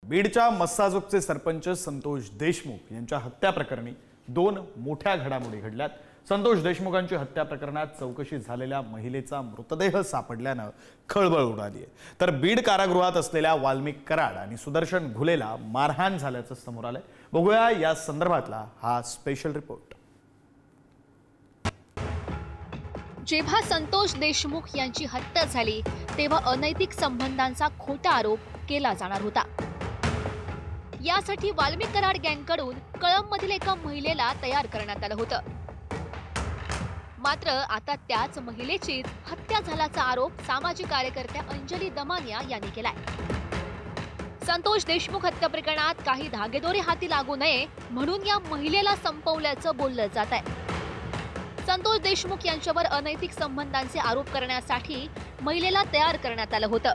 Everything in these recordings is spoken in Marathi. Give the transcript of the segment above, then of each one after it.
बीडच्या मस्साजोगचे सरपंच संतोष देशमुख यांच्या हत्या प्रकरणी 2 मोठ्या घडामोडी घडल्यात। संतोष देशमुखांची हत्या प्रकरणात चौकशी झालेल्या महिलेचा मृतदेह सापडल्याने खळबळ उडाली आहे। तर बीड कारागृहात असलेल्या वाल्मिक कराड आणि सुदर्शन घुलेला मारहाण झाल्याचं समोर आलंय। बघूया या संदर्भातला हा स्पेशल रिपोर्ट। जेव्हा संतोष देशमुख यांची हत्या झाली तेव्हा अनैतिक संबंधांचा खोटा आरोप केला जाणार होता। यासाठी वाल्मिक कराड गँगकडून कळंबमधील एका महिलेला तयार करण्यात आलं होतं। मात्र आता त्याच महिलेची हत्या झाल्याचा आरोप सामाजिक कार्यकर्त्या अंजली दमानिया यांनी केलाय। संतोष देशमुख हत्या प्रकरणात काही धागेदोरे हाती लागू नये म्हणून या महिलेला संपवल्याचं बोललं जात आहे। संतोष देशमुख यांच्यावर अनैतिक संबंधांचे आरोप करण्यासाठी महिलेला तयार करण्यात आलं होतं।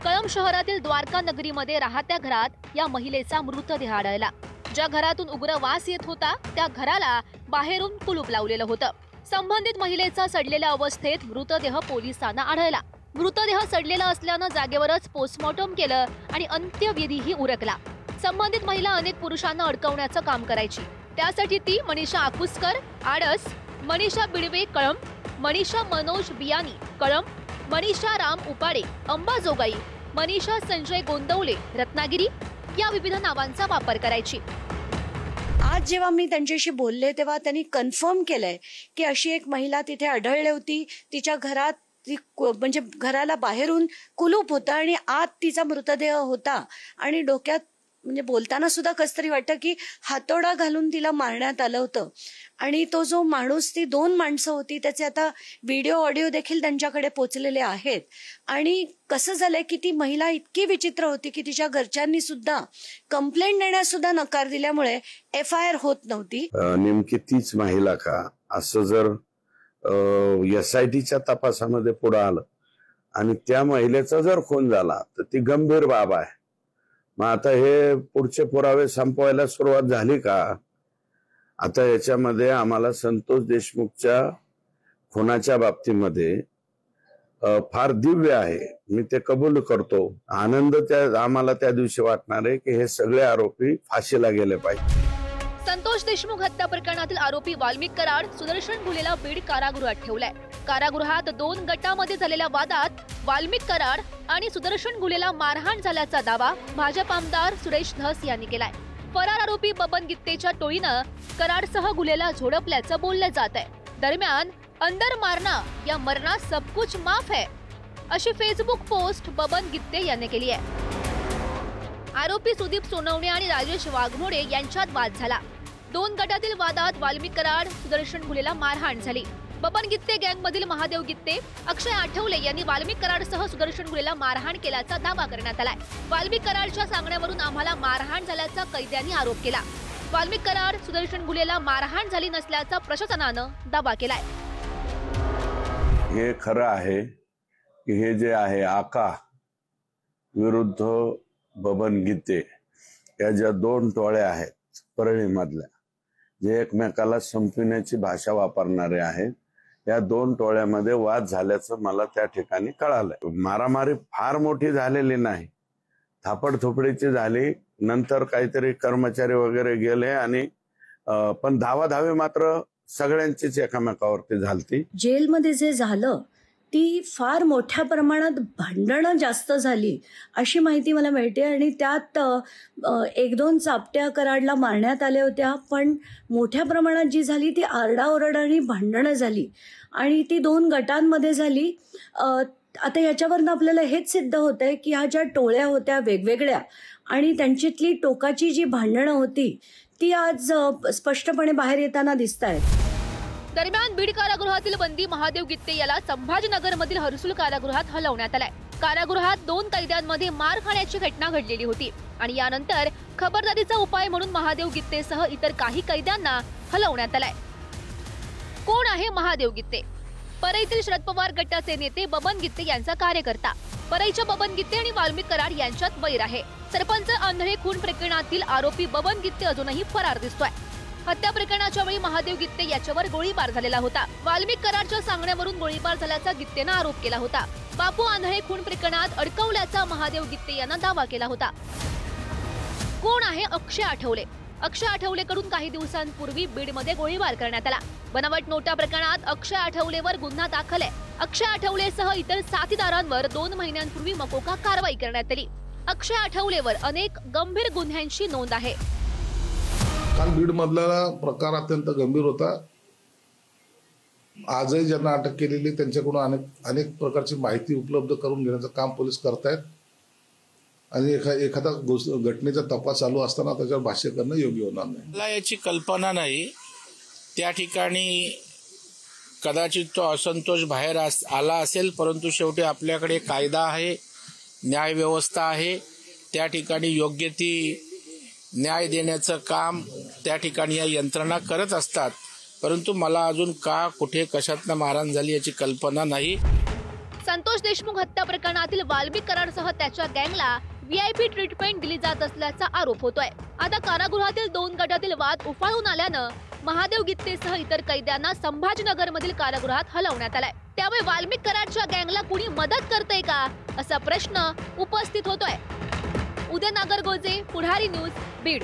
कळंब शहरातील द्वारका नगरीमध्ये राहत्या घरात या महिलेचा मृतदेह आढळला। ज्या घरातून उग्र वास येत होता त्या घराला बाहेरून कुलूप लावलेलं होतं। संबंधित महिलेचा सडलेल्या अवस्थेत मृतदेह पोलिसांना आढळला। मृतदेह सडलेला असल्यानं जागेवरच पोस्टमॉर्टम केलं आणि अंत्यविधीही उरकला। संबंधित महिला अनेक पुरुषांना अडकवण्याचं काम करायची। त्यासाठी ती मनीषा आकुसकर आडस, मनीषा बिडवे कळंब, मनीषा मनोज बियानी कळंब, मनीषा राम उपाडे अंबाजोगाई, मनीषा संजय गोंदवले रत्नागिरी या विविध नावांचा वापर करायची। आज जेव्हा मी त्यांच्याशी बोलले तेव्हा त्यांनी कन्फर्म केलंय की अशी एक महिला तिथे आढळली होती। तिच्या घरात म्हणजे घराला बाहेरून कुलूप होता आणि आत तिचा मृतदेह होता आणि डोक्यात म्हणजे बोलताना सुद्धा कसतरी वाटतं की हातोडा घालून तिला मारण्यात आलं होतं। आणि तो जो माणूस, ती 2 माणसं होती, त्याचे आता व्हिडिओ ऑडिओ देखील त्यांच्याकडे पोहोचलेले आहेत। आणि कसं झालंय की ती महिला इतकी विचित्र होती की तिच्या घरच्यांनी सुद्धा कंप्लेंट देण्यास सुद्धा नकार दिल्यामुळे FIR होत नव्हती। नेमकी तीच महिला का असं जर SITच्या तपासामध्ये पुढे आलं आणि त्या महिलेचा जर खून झाला तर ती गंभीर बाब आहे। मग आता हे पुढचे पुरावे संपवायला सुरुवात झाली का? आता याच्यामध्ये आम्हाला संतोष देशमुखच्या खुनाच्या बाबतीमध्ये फार दिव्य आहे, मी ते कबूल करतो। आनंद आम्हाला त्या दिवशी वाटणार आहे की हे सगळे आरोपी फाशीला गेले पाहिजे। संतोष देशमुख हत्या प्रकरणातील आरोपी वाल्मिक कराड, सुदर्शन घुलेला बीड कारागृहात ठेवलाय। कारागृहात 2 गटांमध्ये झालेल्या वादात वाल्मिक कराड आणि सुदर्शन घुलेला मारहाण झाल्याचा दावा भाजप आमदार सुरेश धस यांनी केलाय। फरार आरोपी बबन गित्तेच्या टोळीनं कराडसह घुलेला झोडपल्याचं बोललं जात आहे। दरम्यान अंदर मारना या मरना सब कुछ माफ है अशी फेसबुक पोस्ट बबन गित्ते यांनी केली आहे। आरोपी सुदीप सोनवणे आणि राजेश वाघमोडे यांच्यात वाद झाला। 2 गटातील वादात वाल्मिक कराड, सुदर्शन घुलेला मारहाण झाली। बबन गित्ते गँगमधील महादेव गित्ते, अक्षय आठवले यांनी वाल्मिक कराडसह सुदर्शन घुलेला मारहाण केल्याचा दावा करण्यात आलाय। वाल्मिक कराडच्या सांगण्यावरून आम्हाला मारहाण झाल्याचा कैद्यांनी आरोप केला। वाल्मिक कराड, सुदर्शन घुलेला मारहाण झाली नसल्याचा प्रशासनानं दावा केलाय। हे खरं आहे की हे जे आहे आका विरुद्ध बबन गित्ते या ज्या 2 टोळ्या आहेत परळीमधल्या, जे एकमेकाला संपविण्याची भाषा वापरणारे आहेत, या 2 टोळ्यामध्ये वाद झाल्याचं मला त्या ठिकाणी कळालंय। मारामारी फार मोठी झालेली नाही, थापडथोपडीची झाली। नंतर काहीतरी कर्मचारी वगैरे गेले आणि पण धावाधावी मात्र सगळ्यांचीच एकमेकावरती झालती। जेलमध्ये जे झालं ती फार मोठ्या प्रमाणात भांडणं जास्त झाली अशी माहिती मला मिळते आणि त्यात 1-2 चापट्या कराडला मारण्यात आल्या होत्या। पण मोठ्या प्रमाणात जी झाली ती आरडाओरडा आणि भांडणं झाली आणि ती 2 गटांमध्ये झाली। आता याच्यावरनं आपल्याला हेच सिद्ध होत आहे की ह्या ज्या टोळ्या होत्या वेगवेगळ्या आणि त्यांच्यातली टोकाची जी भांडणं होती ती आज स्पष्टपणे बाहेर येताना दिसत आहेत। दरम्यान बीड कारागृहातील बंदी महादेव गित्ते याला संभाजीनगरमधील हर्सुल कारागृहात हलवण्यात आलाय। कारागृहात 2 कैद्यांमध्ये मार खाण्याची घटना घडलेली होती आणि यानंतर खबरदारीचा उपाय म्हणून महादेव गित्तेसह इतर काही कैद्यांना हलवण्यात आलाय। कोण आहे महादेव गित्ते? परळीतील शरद पवार गटाचे नेते बबन गित्ते यांचा कार्यकर्ता। परळीच्या बबन गित्ते आणि वाल्मिक कराड यांच्यात वैर आहे। सरपंच आंधळे खून प्रकरणातील आरोपी बबन गित्ते अजूनही फरार दिसतोय। हत्या प्रकरणाच्या वेळी महादेव गित्ते याच्यावर गोळीबार झालेला होता। वाल्मिक कराडच्या सांगण्यावरून गोळीबार झाल्याचा गित्तेनं आरोप केला होता। बापू आंधळे खून प्रकरणात अडकवल्याचा महादेव गित्ते यांना दावा केला होता। आहे अक्षय आठवले. अक्षय आठवलेकडून काही दिवसांपूर्वी बीडमध्ये गोळीबार करण्यात आला. बनावट नोटा प्रकरणात अक्षय आठवलेवर गुन्हा दाखल आहे. अक्षय आठवलेसह इतर साथीदारांवर 2 महिन्यांपूर्वी मकोका कारवाई करण्यात आली. अक्षय आठवलेवर अनेक गंभीर गुन्ह्यांची नोंद आहे. काल बीड मधला प्रकार अत्यंत गंभीर होता. आजही ज्यांना अटक केलेली त्यांच्याकडून अनेक प्रकारची माहिती उपलब्ध करून घेण्याचं काम पोलीस करतायत आणि एखादा घटनेचा तपास चालू असताना त्याच्यावर भाष्य करणं योग्य होणार नाही. मला याची कल्पना नाही. त्या ठिकाणी कदाचित तो असंतोष बाहेर आला असेल, परंतु शेवटी आपल्याकडे कायदा आहे, न्यायव्यवस्था आहे. त्या ठिकाणी योग्य ती न्याय देण्याचं काम त्या ठिकाणी या यंत्रणा करत असतात. परंतु मला अजून का, कुठे, कशातनं मारहाण झाली याची कल्पना नाही. संतोष देशमुख हत्या प्रकरणातील वाल्मिक कराडसह त्याच्या गँगला व्हीआयपी ट्रीटमेंट दिली जात असल्याचा आरोप होतोय. आता कारागृहातील 2 गटातील वाद उफाळून आल्यानं महादेव गित्तेसह इतर कैद्यांना संभाजीनगरमधील कारागृहात हलवण्यात आलाय. त्यामुळे वाल्मिक कराडच्या गँगला कुणी मदत करतंय का असा प्रश्न उपस्थित होतोय. उदय नागरगोजे, पुढारी न्यूज, बीड.